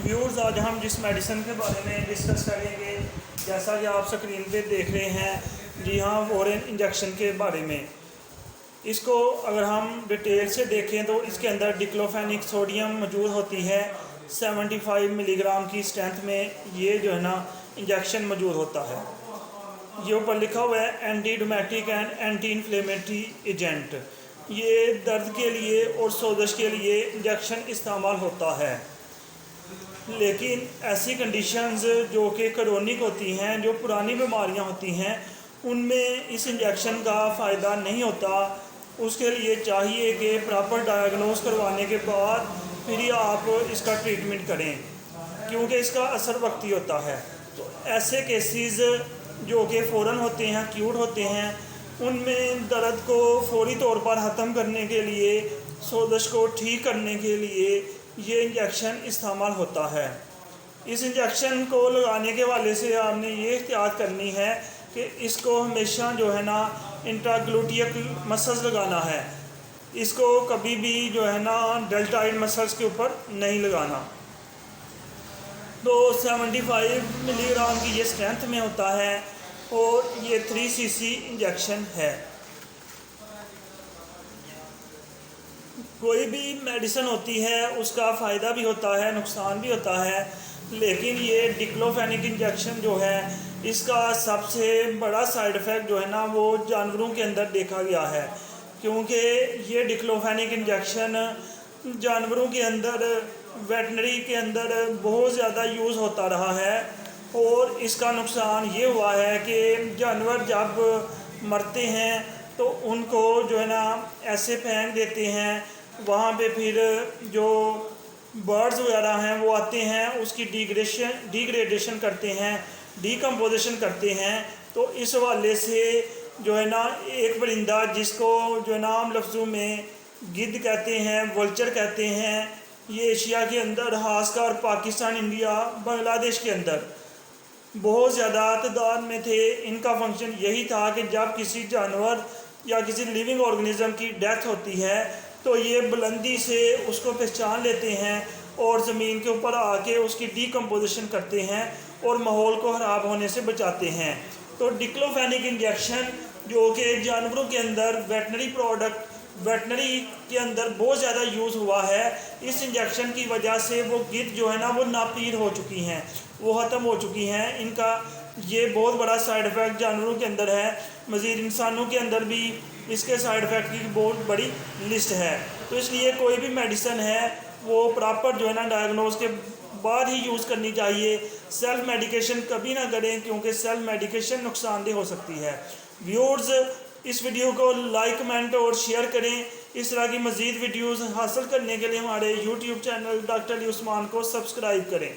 Viewers آج ہم جس میڈیسن کے بارے میں ڈسکس کریں گے، جیسا کہ آپ سکرین پہ دیکھ رہے ہیں، جی ہاں، وارن انجیکشن کے بارے میں۔ اس کو اگر ہم ڈیٹیل سے دیکھیں تو اس کے اندر ڈکلوفینک سوڈیم موجود ہوتی ہے، 75 ملی گرام کی اسٹرینتھ میں یہ جو ہے نا انجیکشن موجود ہوتا ہے۔ یہ اوپر لکھا ہوا ہے اینٹی ڈومیٹک اینڈ اینٹی انفلیمیٹری ایجنٹ، یہ درد کے لیے اور سوزش کے لیے انجیکشن استعمال ہوتا ہے۔ لیکن ایسی کنڈیشنز جو کہ کرونک ہوتی ہیں، جو پرانی بیماریاں ہوتی ہیں، ان میں اس انجیکشن کا فائدہ نہیں ہوتا۔ اس کے لیے چاہیے کہ پراپر ڈائیگنوز کروانے کے بعد پھر ہی آپ اس کا ٹریٹمنٹ کریں، کیونکہ اس کا اثر وقتی ہوتا ہے۔ تو ایسے کیسز جو کہ فوراً ہوتے ہیں، ایکیوٹ ہوتے ہیں، ان میں درد کو فوری طور پر ختم کرنے کے لیے، سوزش کو ٹھیک کرنے کے لیے یہ انجیکشن استعمال ہوتا ہے۔ اس انجیکشن کو لگانے کے حوالے سے آپ نے یہ احتیاط کرنی ہے کہ اس کو ہمیشہ جو ہے نا انٹراگلوٹیک مسلز لگانا ہے، اس کو کبھی بھی جو ہے نا ڈیلٹائڈ مسلز کے اوپر نہیں لگانا۔ تو 75 ملی گرام کی یہ اسٹرینتھ میں ہوتا ہے اور یہ 3 cc انجیکشن ہے۔ کوئی بھی میڈیسن ہوتی ہے اس کا فائدہ بھی ہوتا ہے، نقصان بھی ہوتا ہے، لیکن یہ ڈکلوفینک انجیکشن جو ہے اس کا سب سے بڑا سائیڈ ایفیکٹ جو ہے نا وہ جانوروں کے اندر دیکھا گیا ہے، کیونکہ یہ ڈکلوفینک انجیکشن جانوروں کے اندر، ویٹنری کے اندر بہت زیادہ یوز ہوتا رہا ہے، اور اس کا نقصان یہ ہوا ہے کہ جانور جب مرتے ہیں تو ان کو جو ہے نا ایسے پھینک دیتے ہیں، وہاں پہ پھر جو برڈز وغیرہ ہیں وہ آتے ہیں، اس کی ڈیگریڈیشن کرتے ہیں، ڈیکمپوزیشن کرتے ہیں۔ تو اس حوالے سے جو ہے نا ایک پرندہ جس کو جو ہے نا عام لفظوں میں گدھ کہتے ہیں، ولچر کہتے ہیں، یہ ایشیا کے اندر خاص کر پاکستان، انڈیا، بنگلہ دیش کے اندر بہت زیادہ تعداد میں تھے۔ ان کا فنکشن یہی تھا کہ جب کسی جانور یا کسی لیونگ آرگنزم کی ڈیتھ ہوتی ہے تو یہ بلندی سے اس کو پہچان لیتے ہیں اور زمین کے اوپر آ کے اس کی ڈیکمپوزیشن کرتے ہیں اور ماحول کو خراب ہونے سے بچاتے ہیں۔ تو ڈکلوفینک انجیکشن جو کہ جانوروں کے اندر ویٹنری کے اندر بہت زیادہ یوز ہوا ہے، اس انجیکشن کی وجہ سے وہ گدھ جو ہے نا وہ ناپید ہو چکی ہیں، وہ ختم ہو چکی ہیں۔ ان کا یہ بہت بڑا سائیڈ ایفیکٹ جانوروں کے اندر ہے، مزید انسانوں کے اندر بھی اس کے سائیڈ ایفیکٹ کی بہت بڑی لسٹ ہے۔ تو اس لیے کوئی بھی میڈیسن ہے وہ پراپر جو ہے نا ڈائیگنوز کے بعد ہی یوز کرنی چاہیے۔ سیلف میڈیکیشن کبھی نہ کریں، کیونکہ سیلف میڈیکیشن نقصان دہ ہو سکتی ہے۔ ویورز اس ویڈیو کو لائک، کمنٹ اور شیئر کریں۔ اس طرح کی مزید ویڈیوز حاصل کرنے کے لیے ہمارے یوٹیوب چینل ڈاکٹر علی عثمان کو سبسکرائب کریں۔